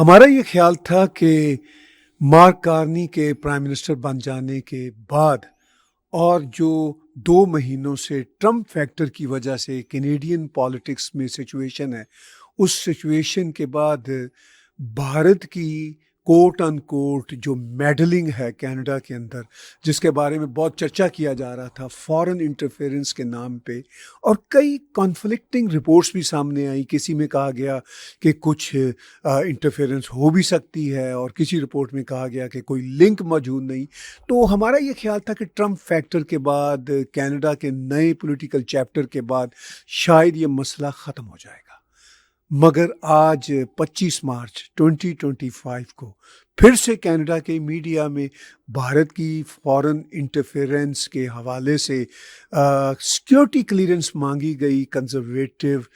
हमारा ये ख्याल था कि मार्क कार्नी के प्राइम मिनिस्टर बन जाने के बाद और जो 2 महीनों से ट्रम्प फैक्टर की वजह से कैनेडियन पॉलिटिक्स में सिचुएशन है, उस सिचुएशन के बाद भारत की कोट अनकोट जो मेडलिंग है कनाडा के अंदर, जिसके बारे में बहुत चर्चा किया जा रहा था फॉरेन इंटरफेरेंस के नाम पे, और कई कॉन्फ्लिक्टिंग रिपोर्ट्स भी सामने आई। किसी में कहा गया कि कुछ इंटरफेरेंस हो भी सकती है और किसी रिपोर्ट में कहा गया कि कोई लिंक मौजूद नहीं। तो हमारा ये ख्याल था कि ट्रम्प फैक्टर के बाद, कनाडा के नए पॉलिटिकल चैप्टर के बाद शायद ये मसला ख़त्म हो जाएगा। मगर आज 25 मार्च 2025 को फिर से कनाडा के मीडिया में भारत की फॉरेन इंटरफेरेंस के हवाले से सिक्योरिटी क्लियरेंस मांगी गई कंजर्वेटिव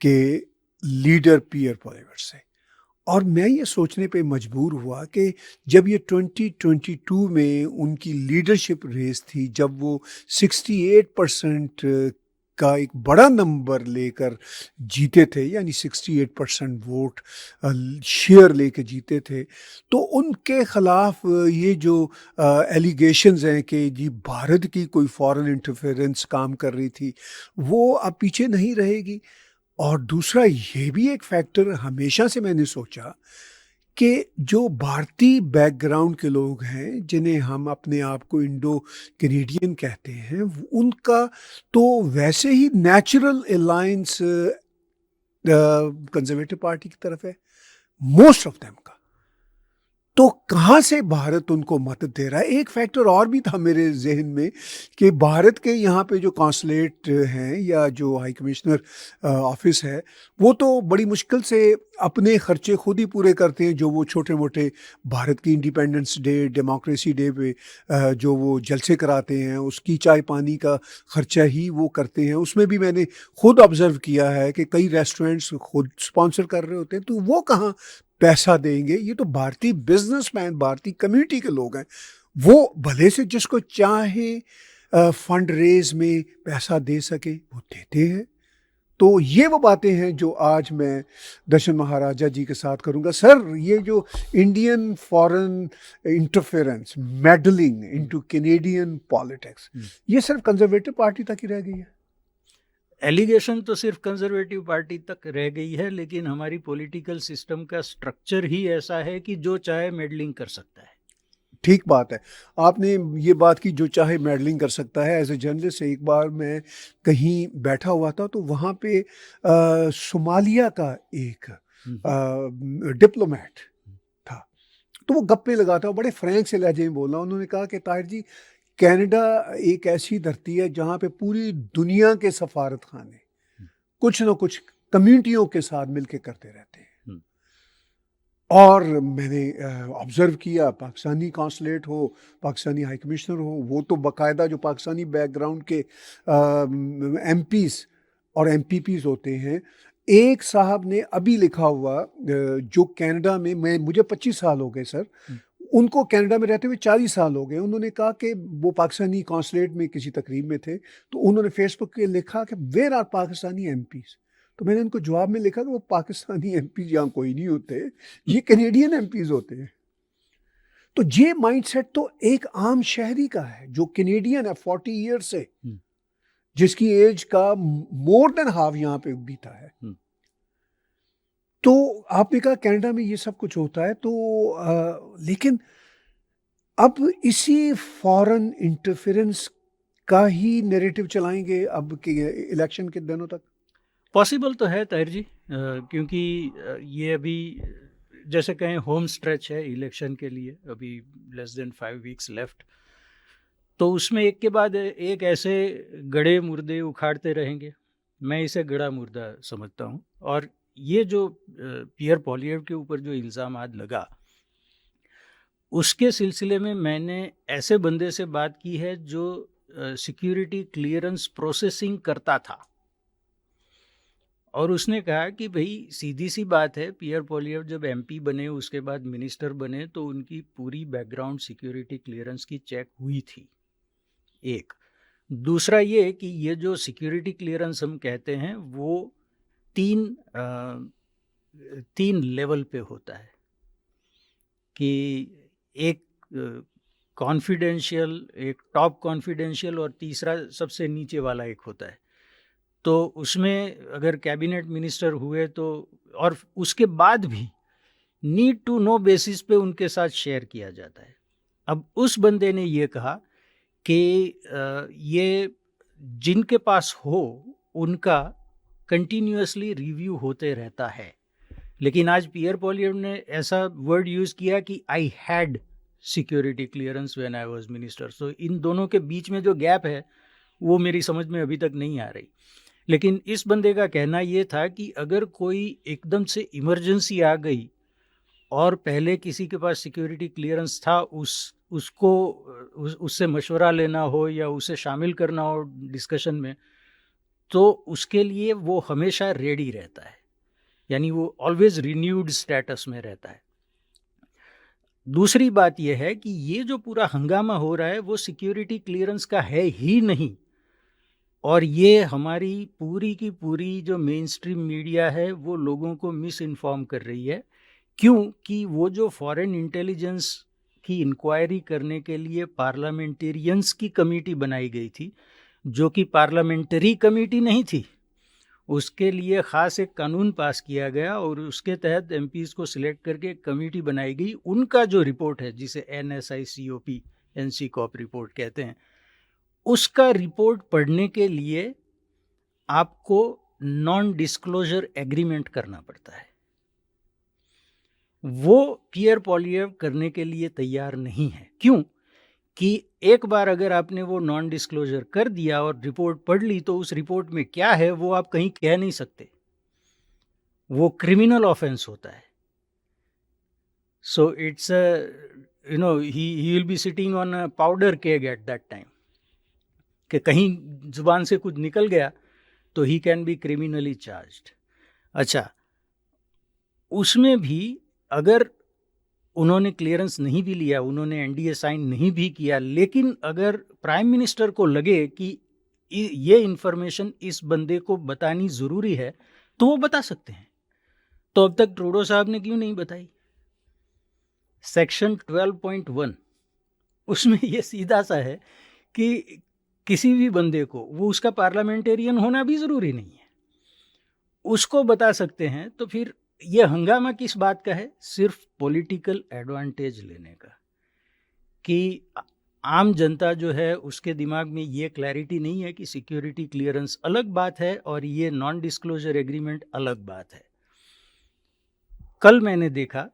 के लीडर पियर पोलिएवर से। और मैं ये सोचने पे मजबूर हुआ कि जब ये 2022 में उनकी लीडरशिप रेस थी, जब वो 68% का एक बड़ा नंबर लेकर जीते थे, यानी 68% वोट शेयर लेके जीते थे, तो उनके ख़िलाफ़ ये जो एलिगेशंस हैं कि जी भारत की कोई फॉरेन इंटरफेरेंस काम कर रही थी, वो अब पीछे नहीं रहेगी। और दूसरा ये भी एक फैक्टर हमेशा से मैंने सोचा कि जो भारतीय बैकग्राउंड के लोग हैं, जिन्हें हम अपने आप को इंडो कैनेडियन कहते हैं, उनका तो वैसे ही नेचुरल अलायंस कंजर्वेटिव पार्टी की तरफ है, मोस्ट ऑफ देम का। तो कहाँ से भारत उनको मदद दे रहा है? एक फैक्टर और भी था मेरे जहन में कि भारत के यहाँ पे जो कॉन्सुलेट हैं या जो हाई कमिश्नर ऑफिस है, वो तो बड़ी मुश्किल से अपने खर्चे खुद ही पूरे करते हैं। जो वो छोटे मोटे भारत की इंडिपेंडेंस डे, डेमोक्रेसी डे पे जो वो जलसे कराते हैं, उसकी चाय पानी का खर्चा ही वो करते हैं। उसमें भी मैंने खुद ऑब्जर्व किया है कि कई रेस्टोरेंट्स खुद स्पॉन्सर कर रहे होते हैं। तो वो कहाँ पैसा देंगे? ये तो भारतीय बिजनेसमैन, भारतीय कम्युनिटी के लोग हैं। वो भले से जिसको चाहे फंड रेज में पैसा दे सके वो देते हैं। तो ये वो बातें हैं जो आज मैं दर्शन महाराजा जी के साथ करूंगा। सर, ये जो Indian foreign interference, meddling into Canadian politics, ये सिर्फ कंजर्वेटिव पार्टी तक ही रह गई है? एलिगेशन तो सिर्फ कंजर्वेटिव पार्टी तक रह गई है, लेकिन हमारी पॉलिटिकल सिस्टम का स्ट्रक्चर ही ऐसा है कि जो चाहे मेडलिंग कर सकता है। ठीक बात है। आपने ये बात की, जो चाहे मेडलिंग कर सकता है। एज ए जर्नलिस्ट एक बार मैं कहीं बैठा हुआ था, तो वहाँ पे सोमालिया का एक डिप्लोमेट था। तो वो गप्पे लगाता था, बड़े फ्रैंक से लहजे में बोला। उन्होंने कहा कि ताहिर जी, कनाडा एक ऐसी धरती है जहाँ पे पूरी दुनिया के सफारत खाने कुछ ना कुछ कम्युनिटियों के साथ मिलके करते रहते हैं। और मैंने ऑब्ज़र्व किया, पाकिस्तानी कॉन्सुलेट हो, पाकिस्तानी हाई कमिश्नर हो, वो तो बाकायदा जो पाकिस्तानी बैकग्राउंड के एमपीज़ और एमपीपीज़ होते हैं। एक साहब ने अभी लिखा हुआ, जो कनाडा में, मुझे 25 साल हो गए सर, उनको कनाडा में रहते हुए 40 साल हो गए। उन्होंने कहा कि वो पाकिस्तानी कॉन्सुलेट में किसी तकरीब में थे, तो उन्होंने फेसबुक पे लिखा कि वेयर आर पाकिस्तानी एमपीज़। तो मैंने उनको जवाब में लिखा कि वो पाकिस्तानी एमपीज़ यहाँ कोई नहीं होते, ये कैनेडियन एमपीज़ होते हैं। तो ये माइंडसेट तो एक आम शहरी का है जो कैनेडियन है 40 ईयर से, जिसकी एज का मोर देन हाफ यहाँ पे बीता है। तो आपने कहा कनाडा में ये सब कुछ होता है, तो लेकिन अब इसी फॉरेन इंटरफेरेंस का ही नैरेटिव चलाएंगे अब के इलेक्शन के दिनों तक? पॉसिबल तो है ताहिर जी, क्योंकि ये अभी जैसे कहें होम स्ट्रेच है इलेक्शन के लिए, अभी लेस देन 5 वीक्स लेफ्ट। तो उसमें एक के बाद एक ऐसे गड़े मुर्दे उखाड़ते रहेंगे। मैं इसे गड़ा मुर्दा समझता हूँ। और ये जो पियर पोलिएवर के ऊपर जो इल्ज़ाम आज लगा, उसके सिलसिले में मैंने ऐसे बंदे से बात की है जो सिक्योरिटी क्लियरेंस प्रोसेसिंग करता था, और उसने कहा कि भाई सीधी सी बात है, पियर पोलिएवर जब एमपी बने, उसके बाद मिनिस्टर बने, तो उनकी पूरी बैकग्राउंड सिक्योरिटी क्लियरेंस की चेक हुई थी। एक दूसरा ये कि ये जो सिक्योरिटी क्लियरेंस हम कहते हैं वो तीन लेवल पे होता है। कि एक कॉन्फिडेंशियल, एक टॉप कॉन्फिडेंशियल और तीसरा सबसे नीचे वाला एक होता है। तो उसमें अगर कैबिनेट मिनिस्टर हुए तो, और उसके बाद भी नीड टू नो बेसिस पे उनके साथ शेयर किया जाता है। अब उस बंदे ने ये कहा कि ये जिनके पास हो उनका कंटिन्यूअसली रिव्यू होते रहता है। लेकिन आज पियर पॉलिएव ने ऐसा वर्ड यूज़ किया कि I had security clearance when I was minister. So इन दोनों के बीच में जो गैप है वो मेरी समझ में अभी तक नहीं आ रही। लेकिन इस बंदे का कहना ये था कि अगर कोई एकदम से इमरजेंसी आ गई और पहले किसी के पास सिक्योरिटी क्लियरेंस था, उससे मशवरा लेना हो या उसे शामिल करना हो डिस्कशन में, तो उसके लिए वो हमेशा रेडी रहता है, यानी वो ऑलवेज रिन्यूड स्टेटस में रहता है। दूसरी बात यह है कि ये जो पूरा हंगामा हो रहा है वो सिक्योरिटी क्लियरेंस का है ही नहीं, और ये हमारी पूरी की पूरी जो मेन स्ट्रीम मीडिया है वो लोगों को मिस इन्फॉर्म कर रही है। क्योंकि वो जो फॉरेन इंटेलिजेंस की इंक्वायरी करने के लिए पार्लियामेंटेरियंस की कमेटी बनाई गई थी, जो कि पार्लियामेंट्री कमेटी नहीं थी, उसके लिए ख़ास एक कानून पास किया गया और उसके तहत एमपीज़ को सिलेक्ट करके एक कमेटी बनाई गई। उनका जो रिपोर्ट है, जिसे NSICOP NCCOP रिपोर्ट कहते हैं, उसका रिपोर्ट पढ़ने के लिए आपको नॉन डिस्क्लोजर एग्रीमेंट करना पड़ता है। वो पियर पॉलिएव करने के लिए तैयार नहीं है। क्यों? कि एक बार अगर आपने वो नॉन डिस्क्लोजर कर दिया और रिपोर्ट पढ़ ली तो उस रिपोर्ट में क्या है वो आप कहीं कह नहीं सकते, वो क्रिमिनल ऑफेंस होता है। So it's he will be sitting on a powder keg at that time, कि कहीं जुबान से कुछ निकल गया तो he can be criminally charged. अच्छा, उसमें भी अगर उन्होंने क्लियरेंस नहीं भी लिया, उन्होंने NDA साइन नहीं भी किया, लेकिन अगर प्राइम मिनिस्टर को लगे कि ये इन्फॉर्मेशन इस बंदे को बतानी ज़रूरी है तो वो बता सकते हैं। तो अब तक ट्रूडो साहब ने क्यों नहीं बताई? सेक्शन 12.1 उसमें ये सीधा सा है कि किसी भी बंदे को, वो उसका पार्लियामेंटेरियन होना भी ज़रूरी नहीं है, उसको बता सकते हैं। तो फिर ये हंगामा किस बात का है? सिर्फ पॉलिटिकल एडवांटेज लेने का, कि आम जनता जो है उसके दिमाग में ये क्लैरिटी नहीं है कि सिक्योरिटी क्लियरेंस अलग बात है और ये नॉन डिस्क्लोजर एग्रीमेंट अलग बात है। कल मैंने देखा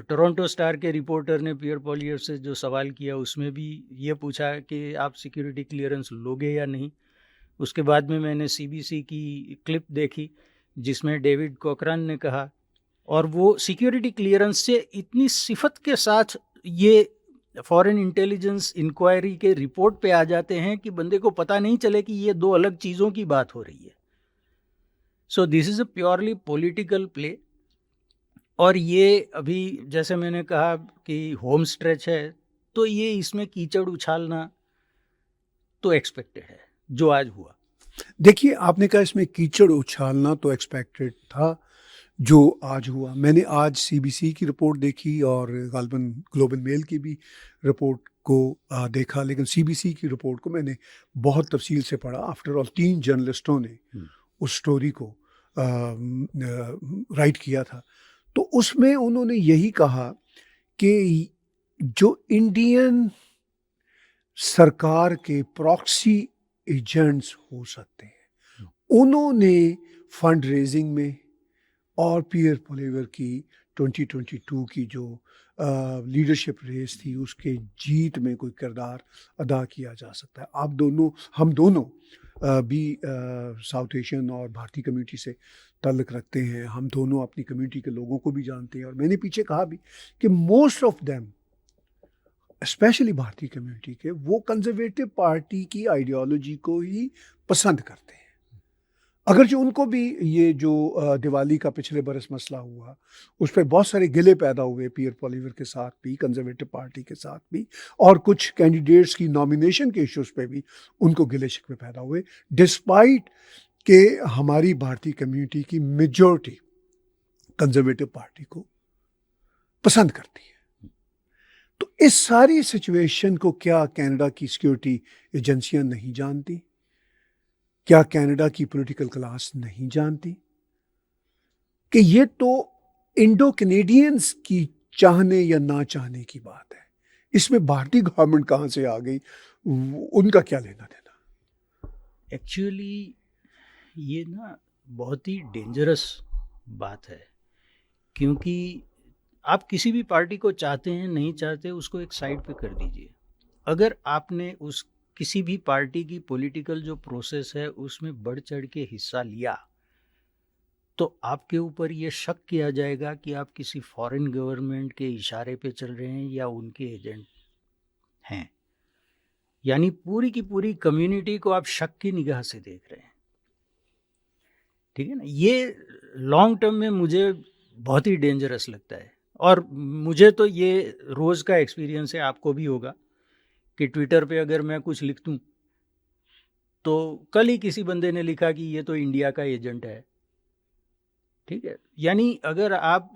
टोरंटो स्टार के रिपोर्टर ने पियर पॉलिएव से जो सवाल किया उसमें भी ये पूछा कि आप सिक्योरिटी क्लियरेंस लोगे या नहीं। उसके बाद में मैंने CBC की क्लिप देखी जिसमें डेविड कॉकरान ने कहा, और वो सिक्योरिटी क्लियरेंस से इतनी सिफत के साथ ये फॉरेन इंटेलिजेंस इंक्वायरी के रिपोर्ट पे आ जाते हैं कि बंदे को पता नहीं चले कि ये दो अलग चीज़ों की बात हो रही है। So this is a purely political play. और ये अभी जैसे मैंने कहा कि होम स्ट्रेच है, तो ये इसमें कीचड़ उछालना तो एक्सपेक्टेड है, जो आज हुआ। देखिए, आपने कहा इसमें कीचड़ उछालना तो एक्सपेक्टेड था, जो आज हुआ। मैंने आज CBC की रिपोर्ट देखी और गालिबन ग्लोबल मेल की भी रिपोर्ट को देखा, लेकिन CBC की रिपोर्ट को मैंने बहुत तफसील से पढ़ा। आफ्टर ऑल 3 जर्नलिस्टों ने उस स्टोरी को राइट किया था, तो उसमें उन्होंने यही कहा कि जो इंडियन सरकार के प्रॉक्सी एजेंट्स हो सकते हैं, उन्होंने फंड रेजिंग में और पियर पॉलिएव की 2022 की जो लीडरशिप रेस थी उसके जीत में कोई किरदार अदा किया जा सकता है। हम दोनों भी साउथ एशियन और भारतीय कम्युनिटी से ताल्लुक़ रखते हैं, हम दोनों अपनी कम्युनिटी के लोगों को भी जानते हैं, और मैंने पीछे कहा भी कि मोस्ट ऑफ देम, स्पेशली भारतीय कम्युनिटी के, वो कंजर्वेटिव पार्टी की आइडियोलॉजी को ही पसंद करते हैं। अगर जो उनको भी ये जो दिवाली का पिछले बरस मसला हुआ उस पर बहुत सारे गिले पैदा हुए, पियर पॉलिएव के साथ भी, कंजर्वेटिव पार्टी के साथ भी, और कुछ कैंडिडेट्स की नॉमिनेशन के इश्यूज़ पे भी उनको गिले शिकवे पैदा हुए, डिस्पाइट कि हमारी भारतीय कम्युनिटी की मेजॉरिटी कंजर्वेटिव पार्टी को पसंद करती है। इस सारी सिचुएशन को क्या कनाडा की सिक्योरिटी एजेंसियां नहीं जानती? क्या कनाडा की पॉलिटिकल क्लास नहीं जानती कि ये तो इंडो कैनेडियंस की चाहने या ना चाहने की बात है? इसमें भारतीय गवर्नमेंट कहाँ से आ गई? उनका क्या लेना देना? एक्चुअली ये ना बहुत ही डेंजरस बात है, क्योंकि आप किसी भी पार्टी को चाहते हैं नहीं चाहते उसको एक साइड पे कर दीजिए। अगर आपने उस किसी भी पार्टी की पॉलिटिकल जो प्रोसेस है उसमें बढ़ चढ़ के हिस्सा लिया, तो आपके ऊपर ये शक किया जाएगा कि आप किसी फॉरेन गवर्नमेंट के इशारे पे चल रहे हैं या उनके एजेंट हैं। यानी पूरी की पूरी कम्युनिटी को आप शक की निगाह से देख रहे हैं। ठीक है ना? ये लॉन्ग टर्म में मुझे बहुत ही डेंजरस लगता है। और मुझे तो ये रोज़ का एक्सपीरियंस है, आपको भी होगा, कि ट्विटर पे अगर मैं कुछ लिख दूँ तो कल ही किसी बंदे ने लिखा कि ये तो इंडिया का एजेंट है। ठीक है? यानी अगर आप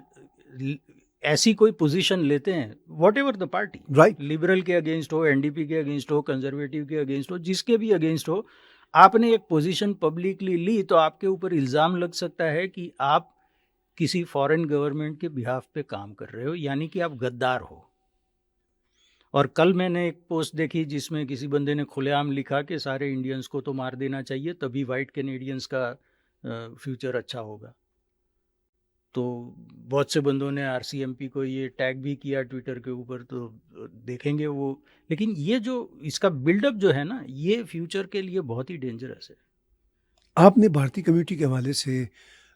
ऐसी कोई पोजीशन लेते हैं, what ever the party, right, liberal के अगेंस्ट हो, एनडीपी के अगेंस्ट हो, कंजर्वेटिव के अगेंस्ट हो, जिसके भी अगेंस्ट हो, आपने एक पोजीशन पब्लिकली ली तो आपके ऊपर इल्ज़ाम लग सकता है कि आप किसी फॉरेन गवर्नमेंट के बिहाफ पे काम कर रहे हो, यानी कि आप गद्दार हो। और कल मैंने एक पोस्ट देखी जिसमें किसी बंदे ने खुलेआम लिखा कि सारे इंडियंस को तो मार देना चाहिए, तभी वाइट कैनेडियंस का फ्यूचर अच्छा होगा। तो बहुत से बंदों ने आरसीएमपी को ये टैग भी किया ट्विटर के ऊपर, तो देखेंगे वो। लेकिन ये जो इसका बिल्डअप जो है ना, ये फ्यूचर के लिए बहुत ही डेंजरस है। आपने भारतीय कम्युनिटी के हवाले से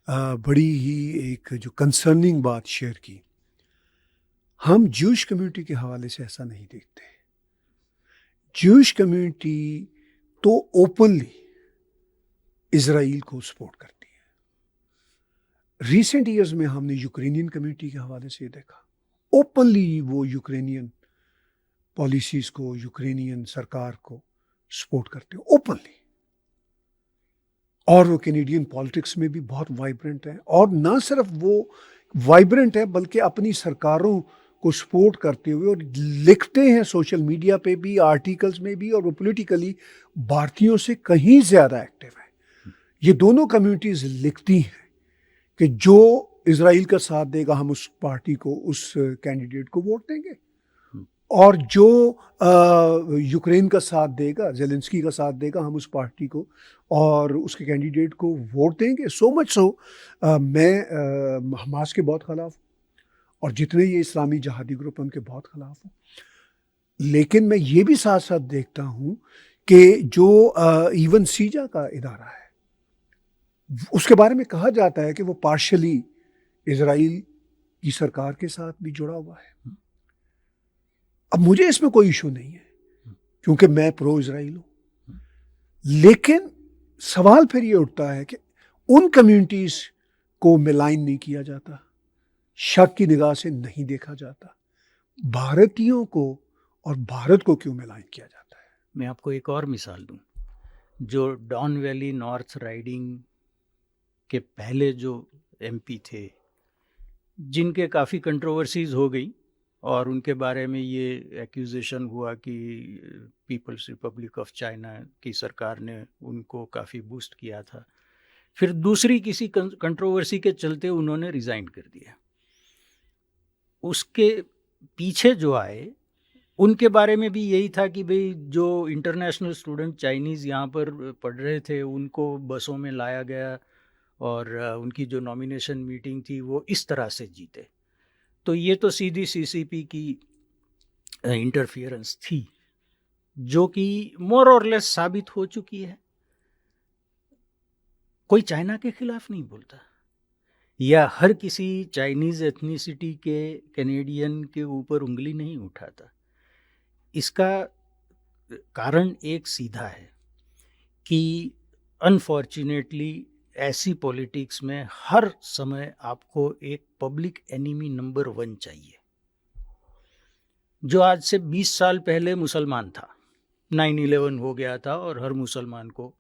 बड़ी ही एक जो कंसर्निंग बात शेयर की। हम ज्यूश कम्युनिटी के हवाले से ऐसा नहीं देखते। ज्यूश कम्युनिटी तो ओपनली इजराइल को सपोर्ट करती है। रिसेंट ईयर्स में हमने यूक्रेनियन कम्युनिटी के हवाले से देखा, ओपनली वो यूक्रेनियन पॉलिसीज को, यूक्रेनियन सरकार को सपोर्ट करते हैं ओपनली। और वो कैनेडियन पॉलिटिक्स में भी बहुत वाइब्रेंट है, और ना सिर्फ वो वाइब्रेंट है बल्कि अपनी सरकारों को सपोर्ट करते हुए और लिखते हैं सोशल मीडिया पे भी, आर्टिकल्स में भी, और वो पॉलिटिकली भारतीयों से कहीं ज़्यादा एक्टिव है। ये दोनों कम्युनिटीज़ लिखती हैं कि जो इजराइल का साथ देगा हम उस पार्टी को, उस कैंडिडेट को वोट देंगे, और जो यूक्रेन का साथ देगा, जेलेंस्की का साथ देगा, हम उस पार्टी को और उसके कैंडिडेट को वोट देंगे। सो मच सो मैं हमास के बहुत ख़िलाफ़ हूँ, और जितने ये इस्लामी जहादी ग्रुप हैं उनके बहुत ख़िलाफ़ हूँ। लेकिन मैं ये भी साथ साथ देखता हूँ कि जो इवन सीजा का इदारा है, उसके बारे में कहा जाता है कि वो पार्शली इजराइल की सरकार के साथ भी जुड़ा हुआ है। अब मुझे इसमें कोई इशू नहीं है क्योंकि मैं प्रो इजराइल हूँ, लेकिन सवाल फिर ये उठता है कि उन कम्युनिटीज़ को मिलाइन नहीं किया जाता, शक की निगाह से नहीं देखा जाता। भारतीयों को और भारत को क्यों मिलाइन किया जाता है? मैं आपको एक और मिसाल दूं। जो डॉन वैली नॉर्थ राइडिंग के पहले जो एमपी थे, जिनके काफ़ी कंट्रोवर्सीज हो गई और उनके बारे में ये एक्यूजेशन हुआ कि पीपल्स रिपब्लिक ऑफ चाइना की सरकार ने उनको काफ़ी बूस्ट किया था, फिर दूसरी किसी कंट्रोवर्सी के चलते उन्होंने रिज़ाइन कर दिया। उसके पीछे जो आए उनके बारे में भी यही था कि भाई जो इंटरनेशनल स्टूडेंट चाइनीज़ यहाँ पर पढ़ रहे थे उनको बसों में लाया गया और उनकी जो नॉमिनेशन मीटिंग थी वो इस तरह से जीते। तो ये तो सीधी सीसीपी की इंटरफियरेंस थी, जो कि मोर और लेस साबित हो चुकी है। कोई चाइना के खिलाफ नहीं बोलता या हर किसी चाइनीज़ एथनिसिटी के कैनेडियन के ऊपर उंगली नहीं उठाता। इसका कारण एक सीधा है कि अनफॉर्चुनेटली ऐसी पॉलिटिक्स में हर समय आपको एक पब्लिक एनिमी नंबर 1 चाहिए, जो आज से 20 साल पहले मुसलमान था। 9/11 हो गया था और हर मुसलमान को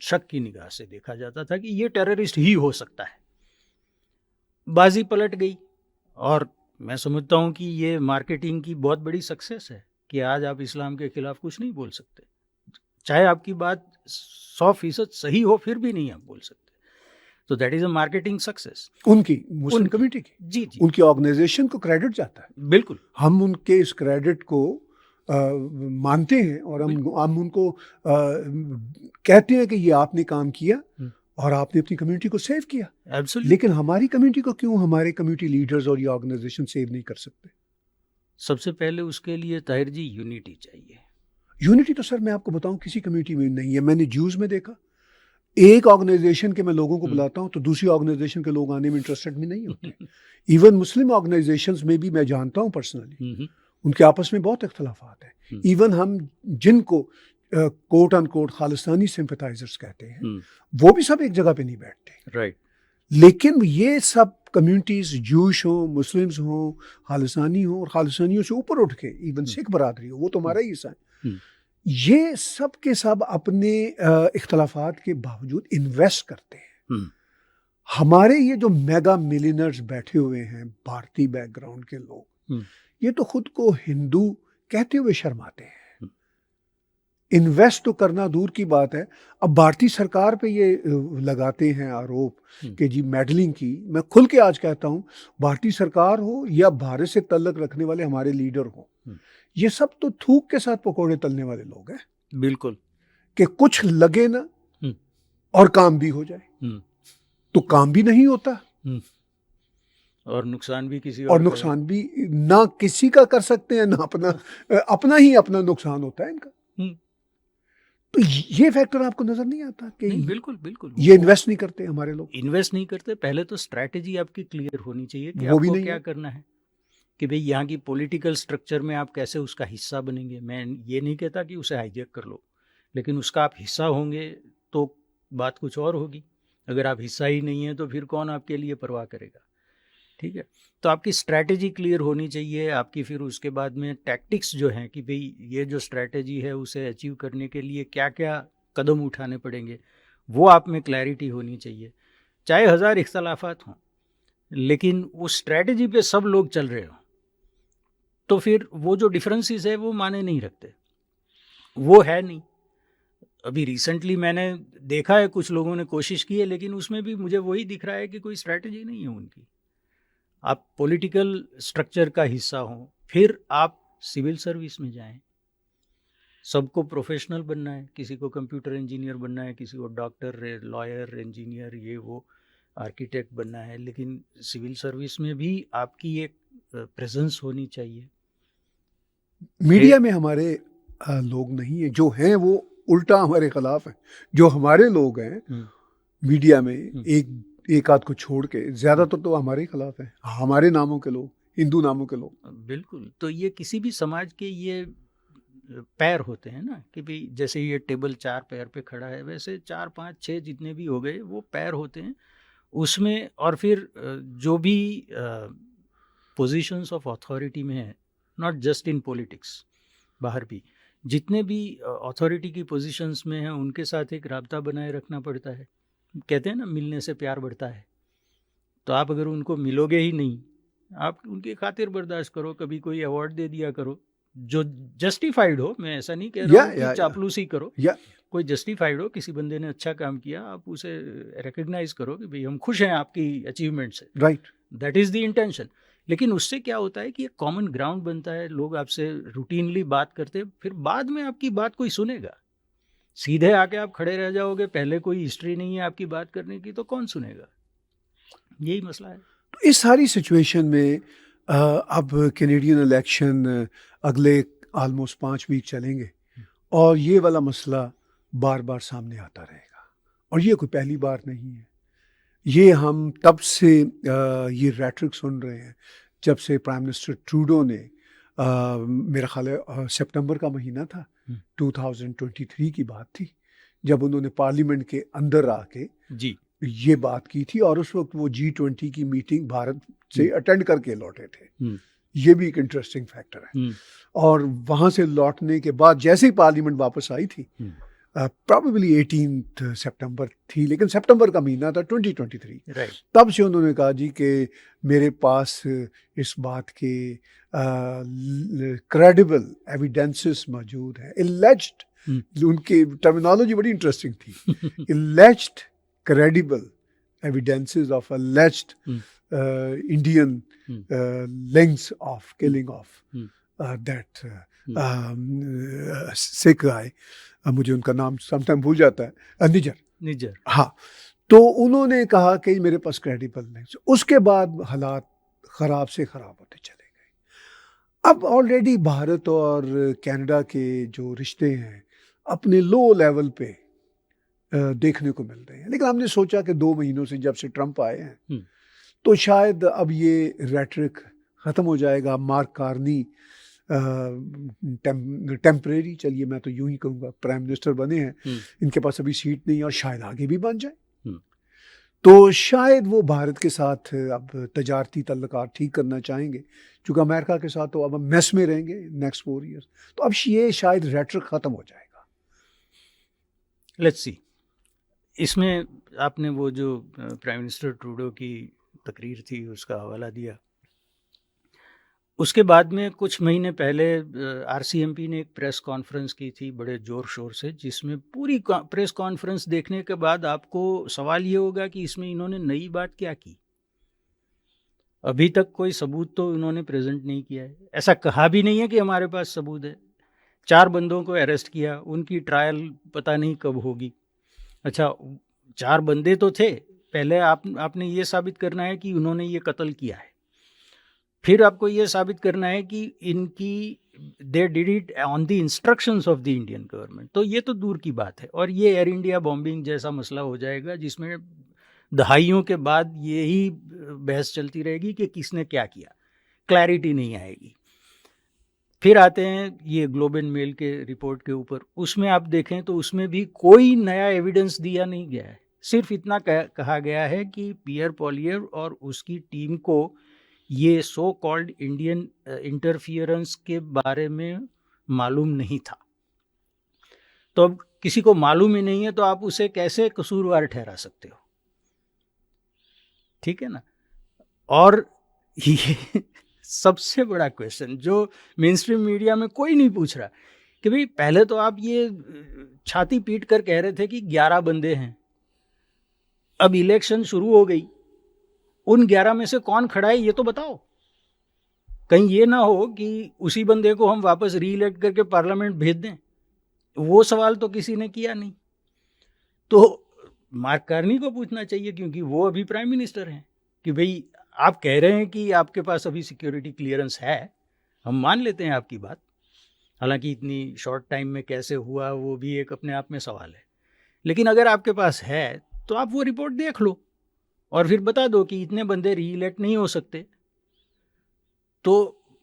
शक की निगाह से देखा जाता था कि ये टेररिस्ट ही हो सकता है। बाजी पलट गई और मैं समझता हूँ कि ये मार्केटिंग की बहुत बड़ी सक्सेस है कि आज आप इस्लाम के खिलाफ कुछ नहीं बोल सकते, चाहे आपकी बात 100% सही हो फिर भी नहीं आप बोल सकते। तो that is a marketing success उनकी मुस्लिम कम्युनिटी की, जी जी उनकी ऑर्गेनाइजेशन को क्रेडिट जाता है। बिल्कुल हम उनके इस क्रेडिट को मानते हैं और हम उनको कहते हैं कि ये आपने काम किया और आपने अपनी कम्युनिटी को सेव किया। एब्सोल्युटली। लेकिन हमारी कम्युनिटी को क्यों हमारे कम्युनिटी लीडर्स और ये ऑर्गेनाइजेशन सेव नहीं कर सकते? सबसे पहले उसके लिए ताहिर जी यूनिटी चाहिए। यूनिटी तो सर मैं आपको बताऊं किसी कम्युनिटी में नहीं है। मैंने ज्यूज में देखा, एक ऑर्गेनाइजेशन के मैं लोगों को बुलाता हूं तो दूसरी ऑर्गेनाइजेशन के लोग आने में इंटरेस्टेड भी नहीं होते। इवन मुस्लिम ऑर्गेनाइजेशंस में भी मैं जानता हूं पर्सनली, उनके आपस में बहुत इख्तलाफात है। इवन हम जिनको कोट अन कोट खालिस्तानी सिंपैथाइजर्स कहते हैं, वो भी सब एक जगह पे नहीं बैठते। राइट। लेकिन ये सब कम्युनिटीज, जूश हो, मुस्लिम्स हो, खालिस्तानी हो, और खालिस्तानियों से ऊपर उठ के इवन सिख बरादरी हो, वो तो हमारा ही हिस्सा है, ये सब के सब अपने इख्तलाफात के बावजूद इन्वेस्ट करते हैं। हमारे ये जो मेगा मिलियनर्स बैठे हुए हैं भारतीय बैकग्राउंड के लोग, ये तो खुद को हिंदू कहते हुए शर्माते हैं। इन्वेस्ट तो करना दूर की बात है, अब भारतीय सरकार पे ये लगाते हैं आरोप कि जी मेडलिंग की। मैं खुल के आज कहता हूँ, भारतीय सरकार हो या भारत से तल्लक रखने वाले हमारे लीडर हो, ये सब तो थूक के साथ पकौड़े तलने वाले लोग हैं। बिल्कुल। कि कुछ लगे ना और काम भी हो जाए, तो काम भी नहीं होता और नुकसान भी किसी और नुकसान भी ना किसी का कर सकते हैं, ना अपना ही अपना नुकसान होता है इनका। तो ये फैक्टर आपको नजर नहीं आता कि नहीं, बिल्कुल बिल्कुल ये इन्वेस्ट नहीं करते हमारे लोग। इन्वेस्ट नहीं करते। पहले तो स्ट्रैटेजी आपकी क्लियर होनी चाहिए कि वो भी आपको नहीं क्या है। करना है, कि भाई यहाँ की पॉलिटिकल स्ट्रक्चर में आप कैसे उसका हिस्सा बनेंगे। मैं ये नहीं कहता कि उसे हाईजैक कर लो, लेकिन उसका आप हिस्सा होंगे तो बात कुछ और होगी। अगर आप हिस्सा ही नहीं है तो फिर कौन आपके लिए परवाह करेगा। ठीक है, तो आपकी स्ट्रैटेजी क्लियर होनी चाहिए आपकी। फिर उसके बाद में टैक्टिक्स जो हैं कि भाई ये जो स्ट्रैटेजी है उसे अचीव करने के लिए क्या क्या कदम उठाने पड़ेंगे, वो आप में क्लैरिटी होनी चाहिए। चाहे 1000 इख्तलाफात हों, लेकिन उस स्ट्रैटेजी पे सब लोग चल रहे हों, तो फिर वो जो डिफरेंसेस है वो माने नहीं रखते, वो है नहीं। अभी रिसेंटली मैंने देखा है कुछ लोगों ने कोशिश की है, लेकिन उसमें भी मुझे वही दिख रहा है कि कोई स्ट्रैटेजी नहीं है उनकी। आप पॉलिटिकल स्ट्रक्चर का हिस्सा हो, फिर आप सिविल सर्विस में जाएं। सबको प्रोफेशनल बनना है, किसी को कंप्यूटर इंजीनियर बनना है, किसी को डॉक्टर, लॉयर, इंजीनियर, ये वो आर्किटेक्ट बनना है, लेकिन सिविल सर्विस में भी आपकी एक प्रेजेंस होनी चाहिए। मीडिया में हमारे लोग नहीं है, जो हैं वो उल्टा हमारे खिलाफ हैं। जो हमारे लोग हैं मीडिया में, एक आध को छोड़ के ज्यादातर तो हमारे खिलाफ हैं, हमारे नामों के लोग, हिंदू नामों के लोग। बिल्कुल। तो ये किसी भी समाज के ये पैर होते हैं ना, कि भाई जैसे ये टेबल 4 पैर पे खड़ा है, वैसे 4, 5, 6 जितने भी हो गए वो पैर होते हैं उसमें। और फिर जो भी पोजीशंस ऑफ अथॉरिटी में है, नॉट जस्ट इन पॉलिटिक्स, बाहर भी जितने भी अथॉरिटी की पोजीशंस में हैं, उनके साथ एक राब्ता बनाए रखना पड़ता है। कहते हैं ना, मिलने से प्यार बढ़ता है। तो आप अगर उनको मिलोगे ही नहीं, आप उनकी खातिर बर्दाश्त करो, कभी कोई अवार्ड दे दिया करो जो जस्टिफाइड हो। मैं ऐसा नहीं कह रहा हूँ कि चापलूसी करो, कोई जस्टिफाइड हो, किसी बंदे ने अच्छा काम किया, आप उसे रिकग्नाइज करो कि भाई हम खुश हैं आपकी अचीवमेंट से। Right, that is the intention. लेकिन उससे क्या होता है कि एक कॉमन ग्राउंड बनता है, लोग आपसे रूटीनली बात करते हैं, फिर बाद में आपकी बात कोई सुनेगा। सीधे आके आप खड़े रह जाओगे, पहले कोई हिस्ट्री नहीं है आपकी बात करने की, तो कौन सुनेगा? यही मसला है। तो इस सारी सिचुएशन में अब कैनेडियन इलेक्शन अगले ऑलमोस्ट 5 वीक चलेंगे और ये वाला मसला बार बार सामने आता रहेगा। और ये कोई पहली बार नहीं है, ये हम तब से ये रैट्रिक सुन रहे हैं जब से प्राइम मिनिस्टर ट्रूडो ने मेरा ख्याल है सितंबर का महीना था, 2023 की बात थी, जब उन्होंने पार्लियामेंट के अंदर आके जी ये बात की थी। और उस वक्त वो G20 की मीटिंग भारत से अटेंड करके लौटे थे। ये भी एक इंटरेस्टिंग फैक्टर है। और वहाँ से लौटने के बाद जैसे ही पार्लियामेंट वापस आई थी, प्रॉबेबली 18 सितंबर थी, लेकिन सितंबर का महीना था 2023। राइट। तब से उन्होंने कहा जी कि मेरे पास इस बात के क्रेडिबल एविडेंसेस मौजूद हैं। एलिज्ड, उनकी टर्मिनोलॉजी बड़ी इंटरेस्टिंग थी। एलिज्ड credible evidences of alleged Indian links of killing of that Sikh guy, मुझे उनका नाम समटाइम भूल जाता है, निजर। हाँ, तो उन्होंने कहा कि मेरे पास क्रेडिबल नहीं। उसके बाद हालात ख़राब से ख़राब होते चले गए। अब ऑलरेडी भारत और कनाडा के जो रिश्ते हैं अपने लो लेवल पे देखने को मिल रहे हैं, लेकिन हमने सोचा कि 2 महीनों से जब से ट्रंप आए हैं तो शायद अब ये रेटरिक ख़त्म हो जाएगा। मार्क कार्नी टेम्परेरी, चलिए मैं तो यूं ही कहूँगा, प्राइम मिनिस्टर बने हैं, इनके पास अभी सीट नहीं और शायद आगे भी बन जाए। तो शायद वो भारत के साथ अब तजारती तल्लुकात ठीक करना चाहेंगे, चूँकि अमेरिका के साथ तो अब हम मेस में रहेंगे नेक्स्ट 4 ईयर्स। तो अब ये शायद रेटरिक ख़त्म हो जाएगा। Let's see. इसमें आपने वो जो प्राइम मिनिस्टर ट्रूडो की तकरीर थी उसका हवाला दिया, उसके बाद में कुछ महीने पहले आरसीएमपी ने एक प्रेस कॉन्फ्रेंस की थी बड़े ज़ोर शोर से, जिसमें पूरी प्रेस कॉन्फ्रेंस देखने के बाद आपको सवाल ये होगा कि इसमें इन्होंने नई बात क्या की। अभी तक कोई सबूत तो इन्होंने प्रेजेंट नहीं किया है। ऐसा कहा भी नहीं है कि हमारे पास सबूत है। 4 बंदों को अरेस्ट किया, उनकी ट्रायल पता नहीं कब होगी। अच्छा, 4 बंदे तो थे, पहले आपने ये साबित करना है कि उन्होंने ये कत्ल किया है, फिर आपको ये साबित करना है कि इनकी they did it on the instructions of the Indian government. तो ये तो दूर की बात है, और ये एयर इंडिया बॉम्बिंग जैसा मसला हो जाएगा जिसमें दहाइयों के बाद यही बहस चलती रहेगी कि किसने क्या किया, क्लैरिटी नहीं आएगी। फिर आते हैं ये ग्लोब एंड मेल के रिपोर्ट के ऊपर, उसमें आप देखें तो उसमें भी कोई नया एविडेंस दिया नहीं गया है। सिर्फ इतना कहा गया है कि पियर पॉलियर और उसकी टीम को ये सो कॉल्ड इंडियन इंटरफियरेंस के बारे में मालूम नहीं था। तो अब किसी को मालूम ही नहीं है तो आप उसे कैसे कसूरवार ठहरा सकते हो? ठीक है ना। और ये सबसे बड़ा क्वेश्चन जो मेन स्ट्रीम मीडिया में कोई नहीं पूछ रहा कि भाई पहले तो आप ये छाती पीट कर कह रहे थे कि 11 बंदे हैं, अब इलेक्शन शुरू हो गई, उन 11 में से कौन खड़ा है ये तो बताओ। कहीं ये ना हो कि उसी बंदे को हम वापस रीइलेक्ट करके पार्लियामेंट भेज दें। वो सवाल तो किसी ने किया नहीं। तो मार्क कार्नी को पूछना चाहिए, क्योंकि वो अभी प्राइम मिनिस्टर हैं, कि भाई आप कह रहे हैं कि आपके पास अभी सिक्योरिटी क्लियरेंस है, हम मान लेते हैं आपकी बात, हालांकि इतनी शॉर्ट टाइम में कैसे हुआ वो भी एक अपने आप में सवाल है, लेकिन अगर आपके पास है तो आप वो रिपोर्ट देख लो और फिर बता दो कि इतने बंदे रीइलेक्ट नहीं हो सकते। तो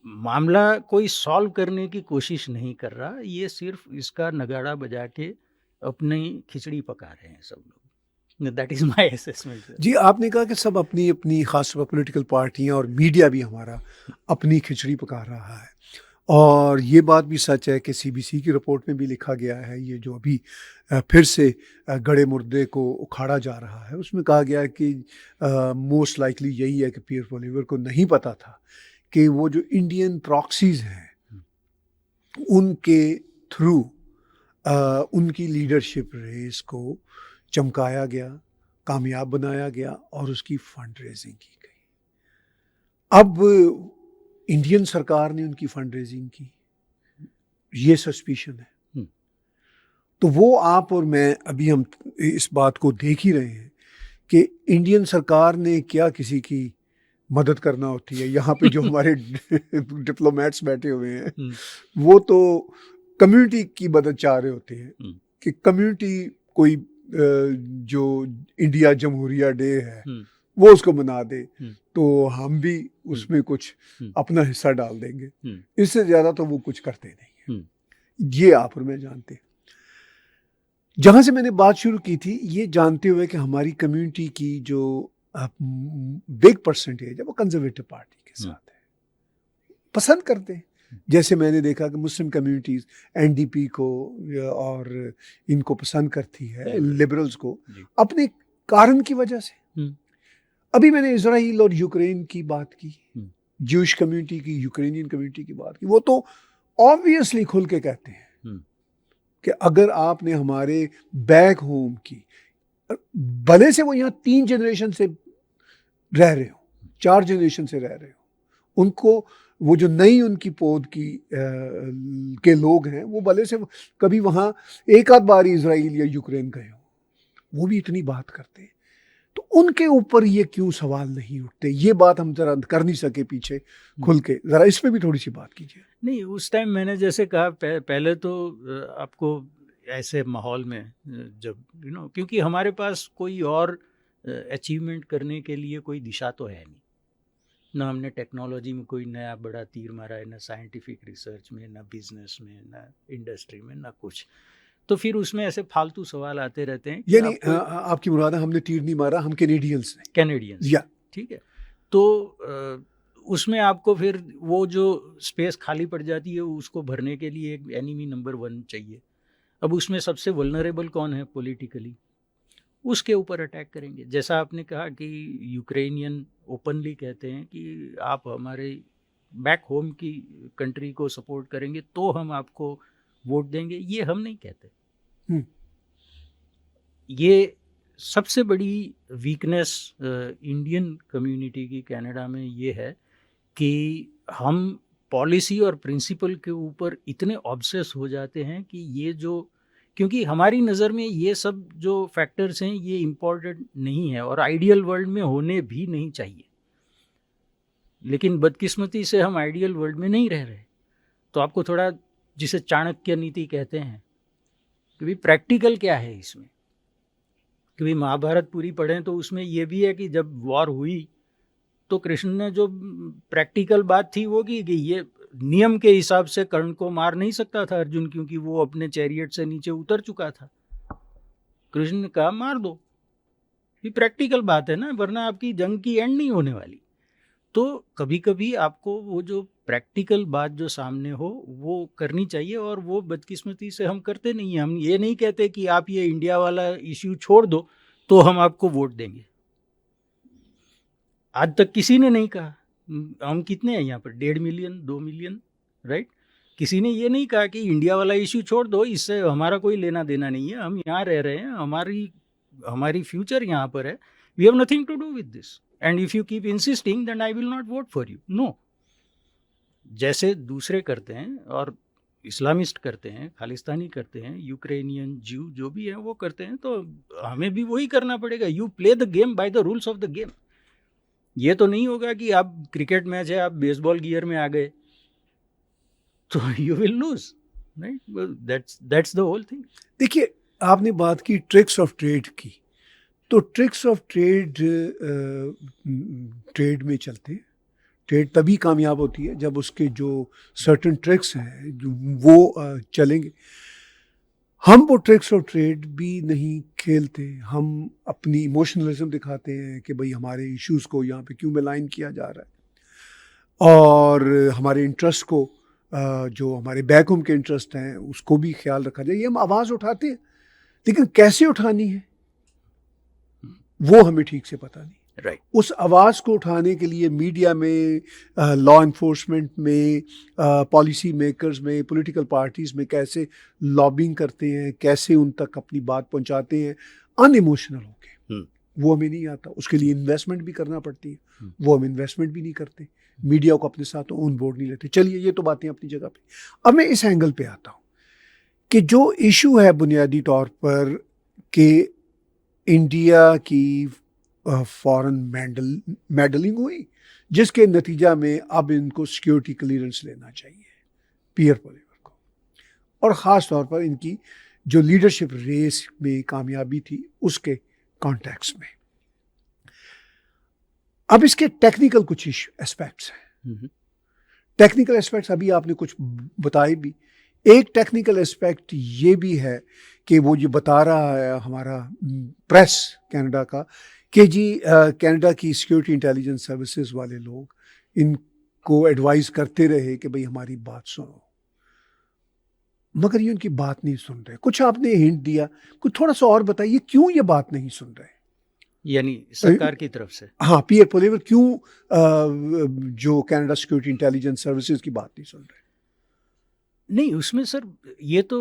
मामला कोई सॉल्व करने की कोशिश नहीं कर रहा, ये सिर्फ इसका नगाड़ा बजा के अपनी खिचड़ी पका रहे हैं सब लोग। That is my assessment. जी, आपने कहा कि सब अपनी अपनी खास तौर पर पोलिटिकल पार्टियाँ और मीडिया भी हमारा अपनी खिचड़ी पका रहा है, और ये बात भी सच है कि सीबीसी की रिपोर्ट में भी लिखा गया है, ये जो अभी फिर से गड़े मुर्दे को उखाड़ा जा रहा है, उसमें कहा गया है कि मोस्ट लाइकली यही है कि पियर पॉलिवर को नहीं पता था कि वो जो इंडियन प्रॉक्सीज हैं उनके थ्रू उनकी लीडरशिप रेस को चमकाया गया, कामयाब बनाया गया और उसकी फंड रेजिंग की गई। अब इंडियन सरकार ने उनकी फंड रेजिंग की, ये सस्पिशन है। तो वो आप और मैं अभी हम इस बात को देख ही रहे हैं कि इंडियन सरकार ने क्या किसी की मदद करना होती है। यहाँ पे जो हमारे डिप्लोमेट्स बैठे हुए हैं वो तो कम्युनिटी की मदद चाह रहे होते हैं कि कम्युनिटी कोई जो इंडिया जमहूरिया डे है वो उसको मना दे, तो हम भी उसमें कुछ अपना हिस्सा डाल देंगे। इससे ज़्यादा तो वो कुछ करते नहीं हैं। ये आप और मैं जानते हैं। जहाँ से मैंने बात शुरू की थी, ये जानते हुए कि हमारी कम्युनिटी की जो बिग परसेंटेज है वो कंजर्वेटिव पार्टी के साथ है, पसंद करते हैं। जैसे मैंने देखा कि मुस्लिम कम्युनिटीज़ एनडीपी को और इनको पसंद करती है, लिबरल्स को, जी। अपने कारण की वजह से। अभी मैंने इजराइल और यूक्रेन की बात की, ज्यूश कम्युनिटी की, यूक्रेनियन कम्युनिटी की बात की। वो तो ऑब्वियसली खुल के कहते हैं कि अगर आपने हमारे बैक होम की, भले से वो यहाँ 3 जनरेशन से रह रहे हो, 4 जनरेशन से रह रहे हो, उनको वो जो नई उनकी पौध की के लोग हैं, वो भले से कभी वहाँ एक आध बार इजराइल या यूक्रेन गए हो, वो भी इतनी बात करते हैं। तो उनके ऊपर ये क्यों सवाल नहीं उठते? ये बात हम जरा कर नहीं सके पीछे खुल के, जरा इस पे भी थोड़ी सी बात कीजिए। नहीं, उस टाइम मैंने जैसे कहा पहले तो आपको ऐसे माहौल में जब क्योंकि हमारे पास कोई और अचीवमेंट करने के लिए कोई दिशा तो है नहीं, ना हमने टेक्नोलॉजी में कोई नया बड़ा तीर मारा है, ना साइंटिफिक रिसर्च में, ना बिजनेस में, ना इंडस्ट्री में, ना कुछ। तो फिर उसमें ऐसे फालतू सवाल आते रहते हैं। यानी आपकी मुराद है हमने तीर नहीं मारा, हम कैनेडियंस हैं। कैनेडियंस, या ठीक है। तो उसमें आपको फिर वो जो स्पेस खाली पड़ जाती है उसको भरने के लिए एक एनिमी नंबर 1 चाहिए। अब उसमें सबसे वल्नरेबल कौन है पॉलिटिकली, उसके ऊपर अटैक करेंगे। जैसा आपने कहा कि यूक्रेनियन ओपनली कहते हैं कि आप हमारे बैक होम की कंट्री को सपोर्ट करेंगे तो हम आपको वोट देंगे, ये हम नहीं कहते। ये सबसे बड़ी वीकनेस इंडियन कम्युनिटी की कनाडा में ये है कि हम पॉलिसी और प्रिंसिपल के ऊपर इतने ऑब्सेस हो जाते हैं कि ये जो, क्योंकि हमारी नज़र में ये सब जो फैक्टर्स हैं ये इम्पोर्टेंट नहीं है और आइडियल वर्ल्ड में होने भी नहीं चाहिए, लेकिन बदकिस्मती से हम आइडियल वर्ल्ड में नहीं रह रहे। तो आपको थोड़ा, जिसे चाणक्य नीति कहते हैं, कि भाई प्रैक्टिकल क्या है इसमें, कि भाई महाभारत पूरी पढ़ें तो उसमें ये भी है कि जब वॉर हुई तो कृष्ण ने जो प्रैक्टिकल बात थी वो की कि ये नियम के हिसाब से कर्ण को मार नहीं सकता था अर्जुन, क्योंकि वो अपने चैरियट से नीचे उतर चुका था। कृष्ण ने कहा मार दो, ये प्रैक्टिकल बात है ना, वरना आपकी जंग की एंड नहीं होने वाली। तो कभी कभी आपको वो जो प्रैक्टिकल बात जो सामने हो वो करनी चाहिए, और वो बदकिस्मती से हम करते नहीं हैं। हम ये नहीं कहते कि आप ये इंडिया वाला इश्यू छोड़ दो तो हम आपको वोट देंगे। आज तक किसी ने नहीं कहा। हम कितने हैं यहाँ पर, 1.5 मिलियन 2 मिलियन, राइट? किसी ने ये नहीं कहा कि इंडिया वाला इश्यू छोड़ दो, इससे हमारा कोई लेना देना नहीं है, हम यहाँ रह रहे हैं, हमारी फ्यूचर यहाँ पर है, we have nothing to do with this, and if you keep insisting then I will not vote for you. No, जैसे दूसरे करते हैं और इस्लामिस्ट करते हैं, खालिस्तानी करते हैं, यूक्रेनियन ज्यू जो भी है वो करते हैं, तो हमें भी वही करना पड़ेगा। You play the game by the rules of the game. ये तो नहीं होगा कि आप क्रिकेट मैच है, आप बेसबॉल गियर में आ गए तो you will lose, right? That's the whole thing. देखिए, आपने बात की ट्रिक्स ऑफ ट्रेड की, तो ट्रिक्स ऑफ ट्रेड ट्रेड में चलते हैं। ट्रेड तभी कामयाब होती है जब उसके जो सर्टन ट्रिक्स हैं जो वो चलेंगे। हम वो ट्रिक्स ऑफ ट्रेड भी नहीं खेलते, हम अपनी इमोशनलिज्म दिखाते हैं कि भाई हमारे इश्यूज़ को यहाँ पे क्यों मेलाइन किया जा रहा है, और हमारे इंटरेस्ट को जो हमारे बैक होम के इंटरेस्ट हैं उसको भी ख्याल रखा जाए। ये हम आवाज़ उठाते हैं, लेकिन कैसे उठानी है वो हमें ठीक से पता नहीं। राइट। उस आवाज़ को उठाने के लिए मीडिया में, लॉ इन्फोर्समेंट में, पॉलिसी मेकर्स में, पॉलिटिकल पार्टीज़ में कैसे लॉबिंग करते हैं, कैसे उन तक अपनी बात पहुंचाते हैं अनइमोशनल होके, वो हमें नहीं आता। उसके लिए इन्वेस्टमेंट भी करना पड़ती है, वो हम इन्वेस्टमेंट भी नहीं करते, मीडिया को अपने साथ ऑन बोर्ड नहीं लेते। चलिए, ये तो बातें अपनी जगह पे। अब मैं इस एंगल पे आता हूँ कि जो इशू है बुनियादी तौर पर कि इंडिया की फॉरेन मेडलिंग हुई, जिसके नतीजा में अब इनको सिक्योरिटी क्लियरेंस लेना चाहिए पियर पोलिवर को, और ख़ास तौर पर इनकी जो लीडरशिप रेस में कामयाबी थी उसके कॉन्टेक्स्ट में। अब इसके टेक्निकल कुछ एस्पेक्ट्स हैं। टेक्निकल एस्पेक्ट्स अभी आपने कुछ बताए भी। एक टेक्निकल एस्पेक्ट ये भी है कि वो जो बता रहा है हमारा प्रेस कनाडा का कि जी कनाडा की सिक्योरिटी इंटेलिजेंस सर्विसेज वाले लोग इन को एडवाइस करते रहे कि भाई हमारी बात सुनो, मगर ये उनकी बात नहीं सुन रहे। कुछ आपने हिंट दिया, कुछ थोड़ा सा और बताइए क्यों ये बात नहीं सुन रहे? यानी सरकार की तरफ से? हाँ, पियर पोलिवर क्यों जो कनाडा सिक्योरिटी इंटेलिजेंस सर्विसेज की बात नहीं सुन रहे? नहीं, उसमें सर ये तो